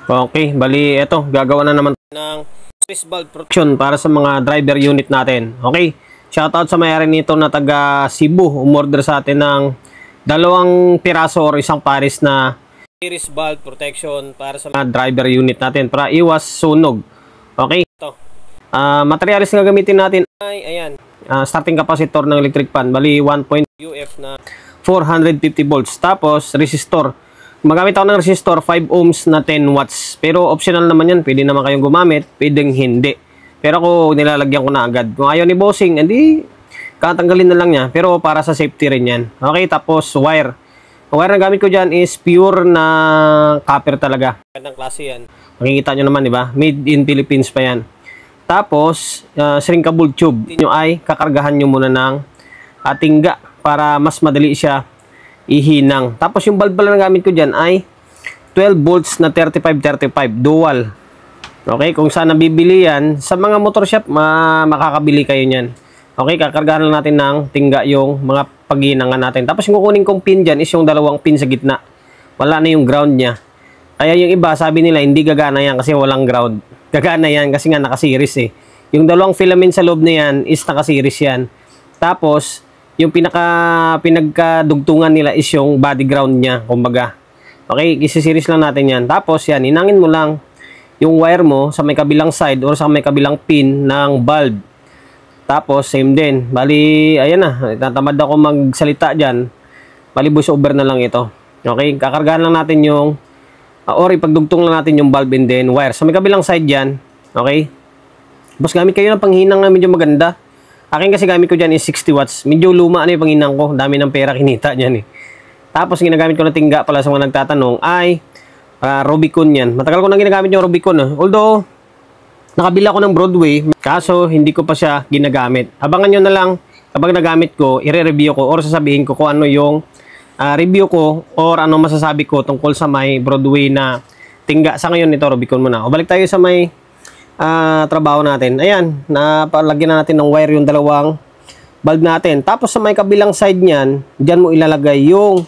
Okay, bali eto, gagawa na naman ng Swiss valve protection para sa mga driver unit natin. Okay, shoutout sa may-ari nito na taga Cebu. Umorder sa atin ng 2 piraso or isang pares na series valve protection para sa mga driver unit natin para iwas sunog. Okay, ito. Materials na gagamitin natin ay ayan, starting capacitor ng electric pan, bali 1.0 UF na 450 volts. Tapos resistor, magamit ako ng resistor 5 ohms na 10 watts. Pero optional naman yan, pwede naman kayong gumamit, pwedeng hindi. Pero ako nilalagyan ko na agad. Kung ayaw ni bossing, hindi, katanggalin na lang niya. Pero para sa safety rin yan. Okay, tapos wire. Ang wire na gamit ko dyan is pure na copper talaga. Gandang klase yan. Makikita nyo naman, di ba? Made in Philippines pa yan. Tapos, shrinkable tube. Nyo ay kakargahan nyo muna ng tingga para mas madali siya ihinang. Tapos yung bulb pala na gamit ko dyan ay 12 volts na 35-35 dual. Okay, kung saan nabibili yan, sa mga motor shop, makakabili kayo nyan. Okay, kakargahan lang natin ng tingga yung mga paghinangan natin. Tapos yung kukunin kong pin dyan is yung 2 pin sa gitna. Wala na yung ground niya. Kaya yung iba, sabi nila, hindi gagana yan kasi walang ground. Gagana yan kasi nga nakasiris eh. Yung 2 filament sa loob na yan is nakasiris yan. Tapos, yung pinagkadugtungan nila is yung body ground niya, kumbaga. Okay, isisiris lang natin yan. Tapos yan, inangin mo lang yung wire mo sa may kabilang side or sa may kabilang pin ng bulb. Tapos, same din. Bali, ayan na, tatamad ako magsalita dyan. Bali, voice over na lang ito. Okay, kakargahan lang natin yung, or ipagdugtong lang natin yung bulb and then wire. Sa may kabilang side dyan, okay. Tapos gamit kayo ng panghinang na medyo maganda. Akin kasi gamit ko dyan is 60 watts. Medyo luma na yung panghinang ko. Dami ng pera kinita dyan eh. Tapos ginagamit ko na tingga pala sa mga nagtatanong ay Rubicon yan. Matagal ko na ginagamit yung Rubicon. Although, nakabila ko ng Broadway. Kaso, hindi ko pa siya ginagamit. Abangan nyo na lang kapag nagamit ko, i-review ko or sasabihin ko kung ano yung review ko or ano masasabi ko tungkol sa may Broadway na tingga. Sa ngayon ito, Rubicon muna. O balik tayo sa may trabaho natin. Ayan, napalagyan na natin ng wire yung 2 bulb natin. Tapos sa may kabilang side niyan, diyan mo ilalagay yung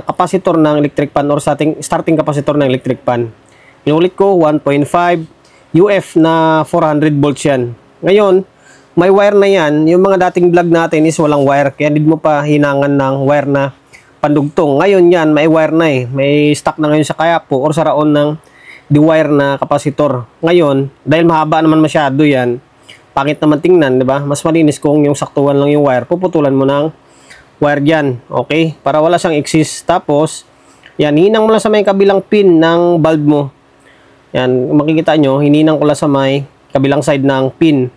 capacitor ng electric pan or starting capacitor ng electric pan. Inulit ko, 1.5 UF na 400 volts yan. Ngayon, may wire na yan. Yung mga dating vlog natin is walang wire. Kaya hindi mo pa hinangan ng wire na pandugtong. Ngayon yan, may wire na eh. May stock na ngayon sa Kayapo or sa Raon ng wire na kapasitor. Ngayon, dahil mahaba naman masyado yan, pangit naman tingnan, di ba? Mas malinis kung yung saktuhan lang yung wire, puputulan mo ng wire dyan. Okay? Para wala siyang excess. Tapos, yan, hinang mo lang sa may kabilang pin ng bulb mo. Yan, makikita nyo, hininang ko lang sa may kabilang side ng pin.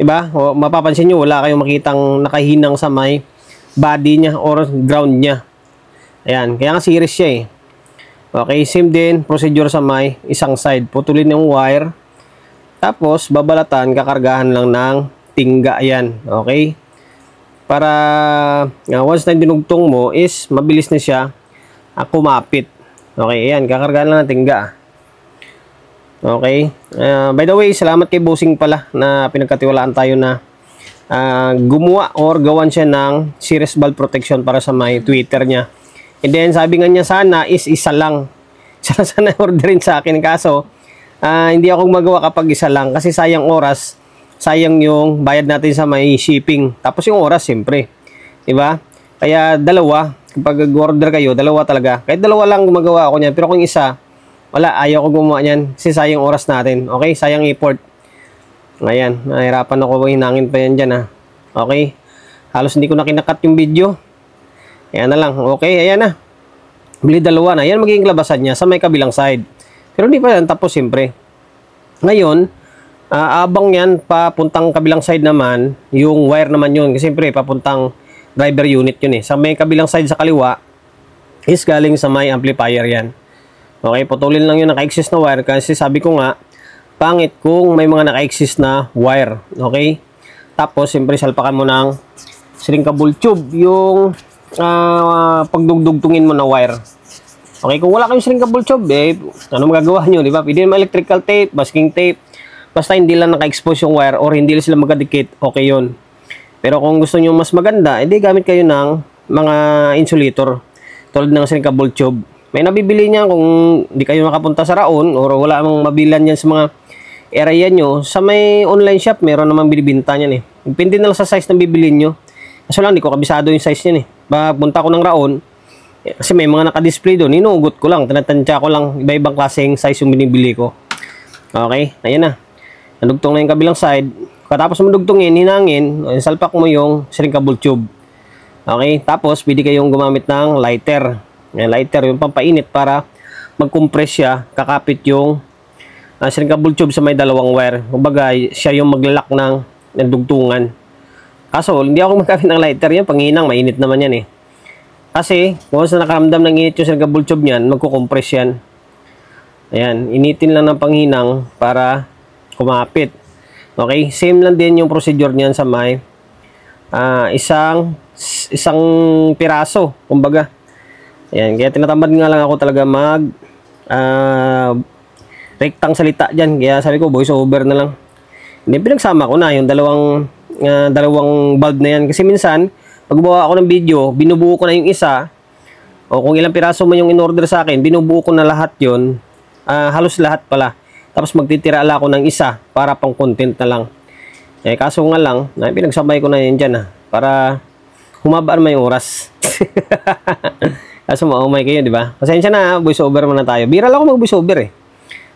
Diba? O, mapapansin nyo, wala kayong makitang nakahinang sa may body niya or ground niya. Ayan, kaya nga series siya eh. Okay, same din procedure sa may isang side. Putulin yung wire. Tapos, babalatan, kakargahan lang ng tingga yan. Okay? Para, once na dinugtong mo is, mabilis na siya kumapit. Okay, ayan, kakargahan lang ng tingga. Okay? By the way, salamat kay Bossing pala na pinagkatiwalaan tayo na gumawa or gawan siya ng series valve protection para sa may Twitter niya. And then, sabi nga niya sana is isa lang. Sana orderin sa akin. Kaso, hindi ako magawa kapag isa lang. Kasi sayang oras, sayang yung bayad natin sa may shipping. Tapos yung oras, siyempre. Diba? Kaya dalawa, kapag order kayo, dalawa talaga. Kahit dalawa lang gumagawa ako niyan. Pero kung isa, wala, ayaw ko gumawa niyan. Kasi sayang oras natin. Okay? Sayang effort. Ayan, nahirapan ako. Hinangin pa yan dyan ha. Okay? Halos hindi ko na kinakat yung video. Ayan na lang. Okay, ayan na. Bili 2 na. Ayan magiging labasan niya sa may kabilang side. Pero hindi pa yan tapos siyempre. Ngayon, abang yan, papuntang kabilang side naman, yung wire naman yun. Kasi siyempre, papuntang driver unit yun eh. Sa may kabilang side sa kaliwa, is galing sa may amplifier yan. Okay, putulin lang yung naka-exist na wire. Kasi sabi ko nga, pangit kung may mga naka-exist na wire. Okay? Tapos, siyempre, salpakan mo ng shrinkable tube yung pagdugtungin mo na wire. Okay, kung wala kayong shrinkable tube, ano magagawa nyo, di ba? Pwede naman electrical tape, masking tape. Basta hindi lang naka-expose yung wire or hindi sila magkadikit, okay yun. Pero kung gusto nyo mas maganda, edi gamit kayo ng mga insulator tulad ng shrinkable tube. May nabibili niya kung di kayo nakapunta sa Raon or wala mong mabilan yan sa mga area nyo. Sa may online shop, meron namang binibinta niyan eh. Depende na lang sa size ng bibilin nyo. Kaso lang, di ko kabisado yung size niyan eh. Punta ko ng Raon, kasi may mga naka-display doon, inuugot ko lang, tinatansya ko lang, iba-ibang klaseng size yung binibili ko. Okay, ayan na. Nadugtong na yung kabilang side. Katapos mo dugtongin, hinangin, salpak mo yung shrinkable tube. Okay, tapos pwede kayong gumamit ng lighter. Yan, lighter, yung pampainit para mag-compress siya, kakapit yung shrinkable tube sa may dalawang wire. Kumbaga, siya yung maglalak ng dugtungan. Kaso, hindi ako magkapit ng lighter yan, panghinang, mainit naman yan eh. Kasi, kung sa nakaramdam ng init yung shrinkable tube niyan, magkukompress yan. Ayan, initin lang ng panghinang para kumapit. Okay, same lang din yung procedure niyan sa may isang piraso, kumbaga. Ayan, kaya tinatamad nga lang ako talaga rektang salita dyan. Kaya sabi ko, voice over na lang. Hindi, pinagsama ko na yung dalawang bulb na yan. Kasi minsan, pag buwa ako ng video, binubuo ko na yung isa. O kung ilang piraso mo yung in-order sa akin, binubuo ko na lahat yun. Halos lahat pala. Tapos magtitira ako ng isa para pang content na lang. Eh, kaso nga lang, pinagsabay ko na yan dyan para humabaan may oras. Kaso maumay kayo, di ba? Pasensya na, voice over muna tayo. Bira lang ako mag-voice over eh.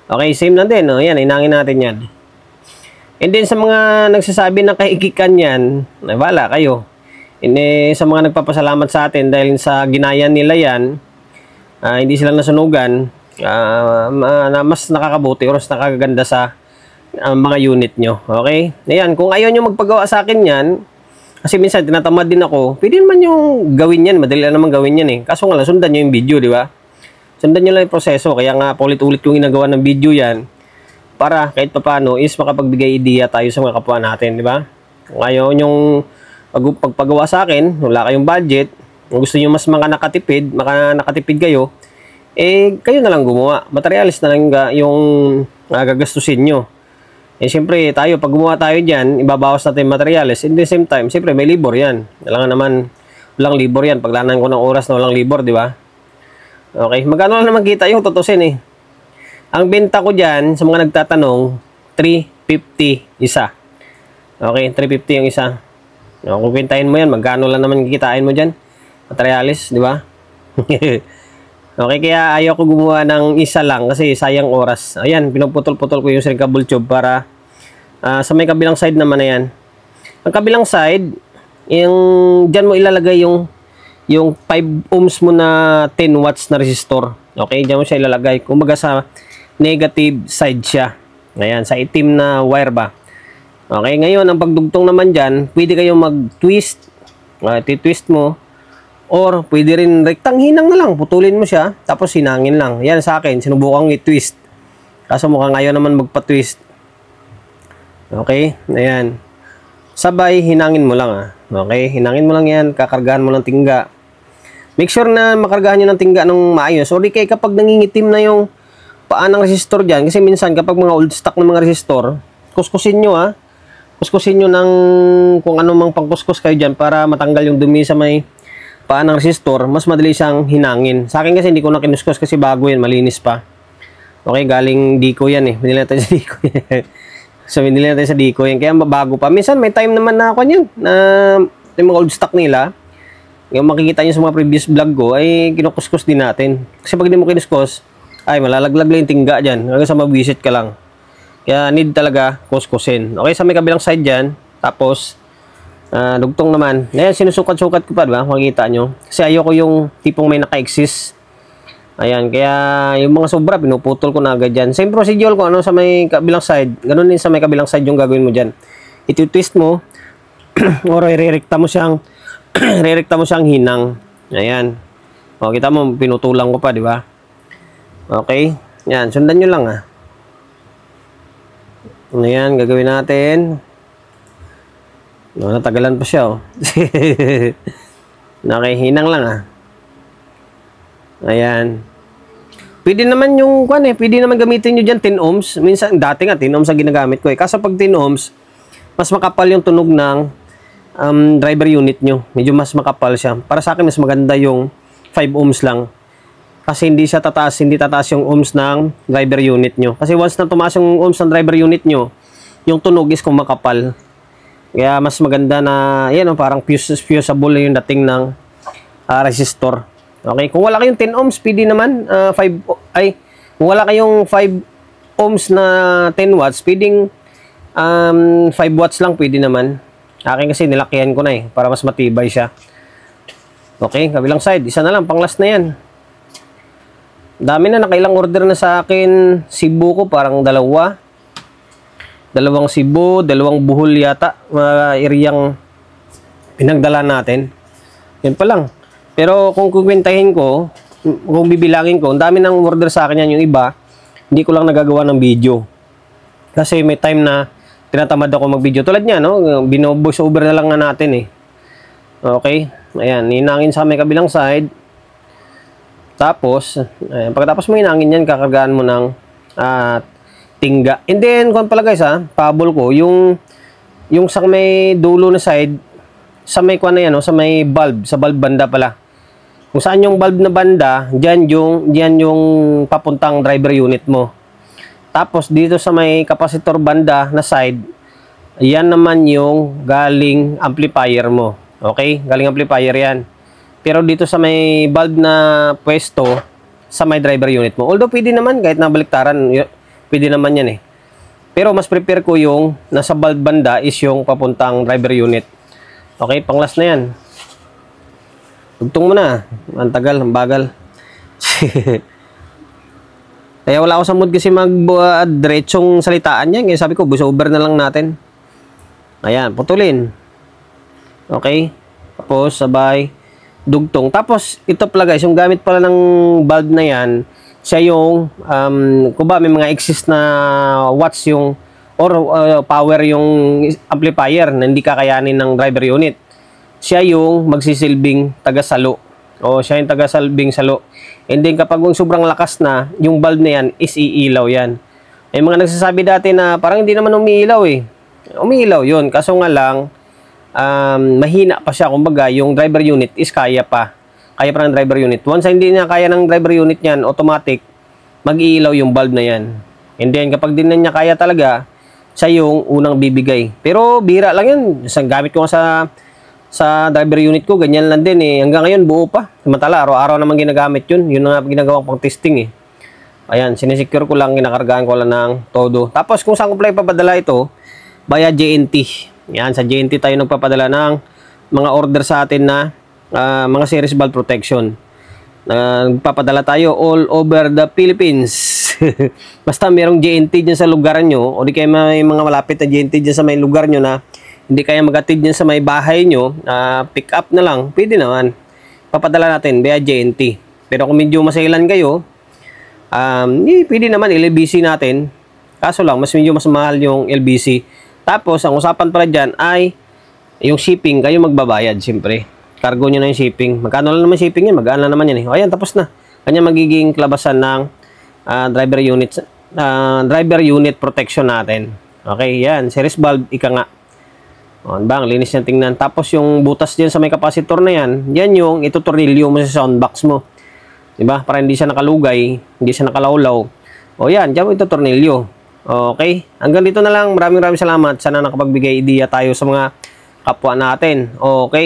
Okay, same lang din. Yan, inangin natin yan. And then sa mga nagsasabi na kahikikan yan, wala kayo. And sa mga nagpapasalamat sa atin dahil sa ginaya nila yan, hindi sila nasunugan, mas nakakabuti or mas nakakaganda sa mga unit nyo. Okay? Ayan, kung ayaw nyo magpagawa sa akin yan, kasi minsan tinatamad din ako, pwede naman yung gawin yan, madali lang naman gawin yan eh. Kaso nga lang, sundan nyo yung video, di ba? Sundan nyo lang yung proseso, kaya nga paulit-ulit yung ginagawa ng video yan, para kahit paano is makapagbigay idea tayo sa mga kapwa natin, di ba? Kung ayaw nyong pagpagawa sa akin, wala kayong budget, kung gusto nyo mas nakatipid kayo, eh kayo na lang gumawa. Materialis na lang yung gagastusin nyo. Eh siyempre tayo, pag gumawa tayo dyan, ibabawas natin yung materialis. In the same time, siyempre may libor yan. Kailangan naman, walang libor yan. Paglanan ko ng oras na walang libor, di ba? Okay, magkano lang naman kita yung tutusin eh. Ang benta ko dyan, sa mga nagtatanong, 350 isa. Okay, 350 yung isa. Kung pintahin mo yan, magkano lang naman kikitain mo dyan? Materialis, di ba? Okay, kaya ayaw ko gumawa ng isa lang kasi sayang oras. Ayan, pinuputol-putol ko yung shrinkable tube para sa may kabilang side naman na yan. Ang kabilang side, dyan mo ilalagay yung 5 ohms mo na 10 watts na resistor. Okay, dyan mo siya ilalagay. Kumbaga sa negative side siya. Ayan, sa itim na wire ba. Okay, ngayon, ang pagdugtong naman dyan, pwede kayong mag-twist. Titwist mo. Or, pwede rin rektang hinang na lang. Putulin mo siya, tapos hinangin lang. Yan sa akin, sinubukan i-twist. Kaso mukhang ayaw naman magpa-twist. Okay, ayan. Sabay, hinangin mo lang Okay, hinangin mo lang yan, kakargahan mo ng tingga. Make sure na makargahan nyo ng tingga ng maayos. Or di kaya kapag nangingitim na yung paan ng resistor dyan, kasi minsan kapag mga old stock ng mga resistor, kuskusin nyo Kuskusin nyo ng kung ano mang pangkuskus kayo dyan para matanggal yung dumi sa may paan ng resistor, mas madali siyang hinangin. Sa akin kasi hindi ko na kinuskus kasi bago yan, malinis pa. Okay, galing Dico yan eh. Binili natin sa Dico yan. So, binili natin sa Dico yan. Kaya bago pa. Minsan, may time naman na ako yan. Na yung mga old stock nila, yung makikita nyo sa mga previous vlog ko, ay kinukuskus din natin. Kasi pag hindi mo kinuskus, ay malalaglag lang yung tingga dyan. Hanggang sa mag-visit ka lang. Kaya need talaga kuskusin. Okay, sa may kabilang side dyan. Tapos, dugtong naman. Ayan, sinusukat-sukat ko pa, diba? Makikita nyo. Kasi ayoko yung tipong may naka-exist. Ayan, kaya yung mga sobra, pinuputol ko na agad dyan. Same procedure ko, sa may kabilang side. Ganun din sa may kabilang side yung gagawin mo dyan. Iti-twist mo, or i-rerekta mo siyang, hinang. Ayan. O, kita mo, pinutulang ko pa, diba? Okay. Ayan, sundan nyo lang, Ayan, gagawin natin. Natagalan pa siya, Nakihinang lang, Ayan. Pwede naman yung, pwede naman gamitin nyo dyan 10 ohms. Minsan, dati nga 10 ohms ang ginagamit ko Kaso pag 10 ohms, mas makapal yung tunog ng driver unit nyo. Medyo mas makapal siya. Para sa akin, mas maganda yung 5 ohms lang. Kasi hindi siya tataas, hindi tataas yung ohms ng driver unit nyo. Kasi once na tumaas yung ohms ng driver unit nyo, yung tunog is kumakapal. Kaya mas maganda na, yan, parang fusible yung dating ng resistor. Okay, kung wala kayong 10 ohms, pwede naman, kung wala kayong 5 ohms na 10 watts, pwedeng 5 watts lang, pwede naman. Akin kasi nilakihan ko na para mas matibay siya. Okay, kabilang side, isa na lang, pang-last na yan. Dami na, nakailang order na sa akin. Cebu ko, parang dalawang Cebu, dalawang buhol yata, areang pinagdala natin. Yan pa lang. Pero kung kukwentahin ko, kung bibilangin ko, ang dami nang order sa akin yan. Yung iba, hindi ko lang nagagawa ng video. Kasi may time na tinatamad ako mag-video. Tulad niya, no? Bino-voice over na lang nga natin Okay. Ayan, hinangin sa may kabilang side. Tapos, ayan, pagkatapos mo hinangin yan, kakargaan mo ng tingga. And then, kung pala guys pahabol ko, yung sa may dulo na side, sa may kuha na yan, sa may bulb, sa bulb banda pala. Kung saan yung bulb na banda, diyan yung papuntang driver unit mo. Tapos dito sa may capacitor banda na side, yan naman yung galing amplifier mo. Okay? Galing amplifier yan. Pero dito sa may bulb na pwesto, sa may driver unit mo. Although pwede naman, kahit nabaliktaran, pwede naman yan Pero mas prepare ko yung nasa bulb banda is yung papuntang driver unit. Okay? Pang-last na yan. Tugtong mo na. Ang tagal, ang bagal. Kaya wala ako sa mood kasi mag-diretsong salitaan yan. Kaya sabi ko, voice over na lang natin. Ayan, putulin. Okay? Tapos, sabay, dugtong. Tapos, ito pala guys, yung gamit pala ng bulb na yan, siya yung, kung ba may mga excess na watts yung, or power yung amplifier na hindi kakayanin ng driver unit. Siya yung magsisilbing taga-salo. O siya yung taga-salbing salo. And then kapag sobrang lakas na, yung bulb na yan is iilaw yan. May mga nagsasabi dati na parang hindi naman umiilaw Umiilaw yun. Kaso nga lang, mahina pa siya. Kumbaga, yung driver unit is kaya pa. Kaya pa ng driver unit. Once hindi niya kaya ng driver unit yan, automatic, mag-iilaw yung bulb na yan. And then kapag din na niya kaya talaga, siya yung unang bibigay. Pero bira lang yan. Gamit ko sa driver unit ko, ganyan lang din Hanggang ngayon, buo pa. Samantala, araw-araw naman ginagamit yun. Yun na ginagawang pang testing Ayan, sinesecure ko lang, ginakargaan ko lang ng todo. Tapos, kung saan ko pala ipapadala ito, via JNT. Yan, sa JNT tayo nagpapadala ng mga order sa atin na mga series valve protection. Nagpapadala tayo all over the Philippines. Basta merong JNT dyan sa lugar nyo, o di kayo may mga malapit na JNT dyan sa may lugar nyo na hindi kaya magatid dyan sa may bahay nyo, pick up na lang, pwede naman. Papadala natin via JNT. Pero kung medyo masailan kayo, pwede naman LBC natin. Kaso lang, medyo mas mahal yung LBC. Tapos, ang usapan pala dyan ay yung shipping, kayo magbabayad, siyempre. Cargo nyo na yung shipping. Magkano lang naman shipping yan? Magkano lang naman yan O, ayan, tapos na. Kanya magiging klabasan ng driver unit protection natin. Okay, yan. Series valve, ika nga. O, diba? Ang linis niya tingnan. Tapos, yung butas dyan sa may capacitor na yan, yan yung itutornilyo mo sa soundbox mo. Diba? Para hindi siya nakalugay, hindi siya nakalawlaw. O, yan. Diyan mo itutornilyo. Okay? Hanggang dito na lang. Maraming salamat. Sana nakapagbigay idea tayo sa mga kapwa natin. Okay?